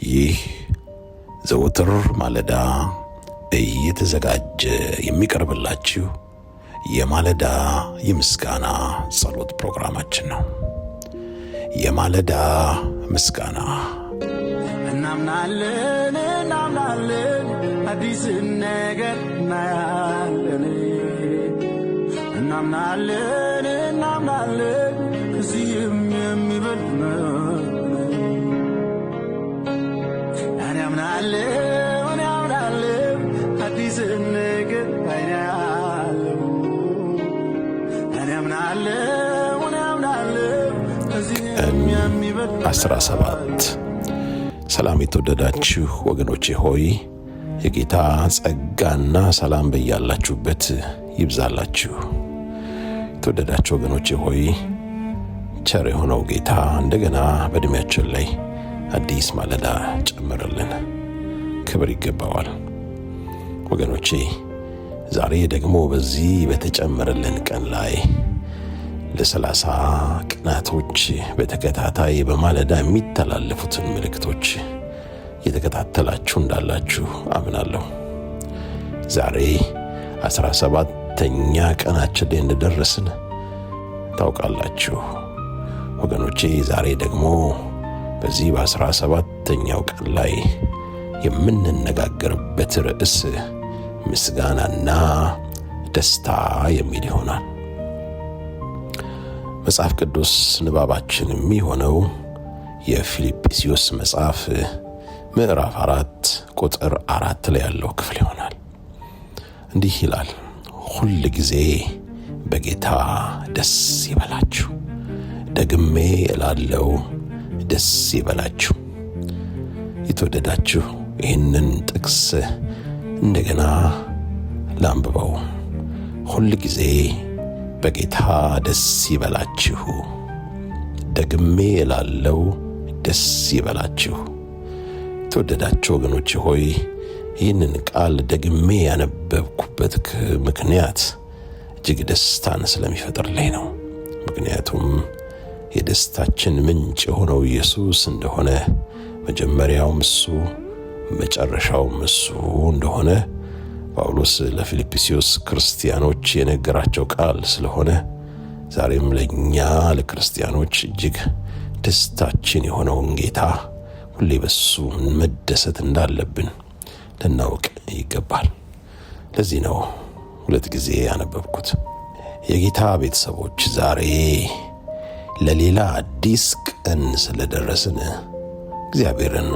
ይህ ዘወትር ማለዳ እየተዘጋጀ የሚቀርብላችሁ የማለዳ የምስጋና ጸሎት ፕሮግራማችን ነው። የማለዳ ምስጋና እናምናለን አዲስ ነገር እናያለን። እናምናለን ከዚህም የሚበልጥ ነው። እናምናለን አዲስ ነገር እናያለን። እናምናለን ከዚህም የሚበልጥ 17 ሰላም የተወደዳችሁ ወገኖቼ ሆይ የጌታ ጸጋና ሰላም በያላችሁበት ይብዛላችሁ። የተወደዳችሁ ወገኖቼ ሆይ ቸር የሆነው ጌታ እንደገና በእድሜያችን ላይ አዲስ ማለዳ ጨመረልን። ክብር ይገባዋል። ወገኖቼ ዛሬ ደግሞ በዚህ በተጨመረልን ቀን ላይ ለ30 ቀናቶች በተከታታይ በማለዳ የሚተላለፉትን መልእክቶች እየተከታተላችሁ እንዳላችሁ አምናለሁ። ዛሬ 17ኛ ቀናችን ላይ እንደደረስን ታውቃላችሁ ወገኖቼ። ዛሬ ደግሞ በዚህ በ17ኛው ቀን ላይ የምንነጋገርበት ርዕስ ምስጋናና ደስታ የሚል ይሆናል። መጽሐፍ ቅዱስ ንባባችን የሚሆነው የፊልጵስዩስ መጽሐፍ ምዕራፍ 4 ቁጥር 4 ላይ ያለው ክፍል ይሆናል። እንዲህ ይላል፣ ሁል ጊዜ በጌታ ደስ ይበላችሁ፣ ደግሜ እላለሁ ደስ ይበላችሁ። የተወደዳችሁ ይህንን ጥቅስ እንደገና ላንብበው። ሁል ጊዜ በጌታ ደስ ይበላችሁ፣ ደግሜ እላለሁ ደስ ይበላችሁ። የተወደዳችሁ ወገኖቼ ሆይ ይህንን ቃል ደግሜ ያነበብኩበት ምክንያት እጅግ ደስታን ስለሚፈጥርልኝ ነው። ምክንያቱም የደስታችን ምንጭ የሆነው ኢየሱስ እንደሆነ፣ መጀመሪያውም እሱ መጨረሻውም እሱ እንደሆነ ጳውሎስ ለፊልጵስዩስ ክርስቲያኖች የነገራቸው ቃል ስለሆነ ዛሬም ለእኛ ለክርስቲያኖች እጅግ ደስታችን የሆነውን ጌታ ሁሌ በሱ መደሰት እንዳለብን ልናውቅ ይገባል። ለዚህ ነው 2 ጊዜ ያነበብኩት። የጌታ ቤተሰቦች ዛሬ ለሌላ አዲስ ቀን ስለደረስን እግዚአብሔርን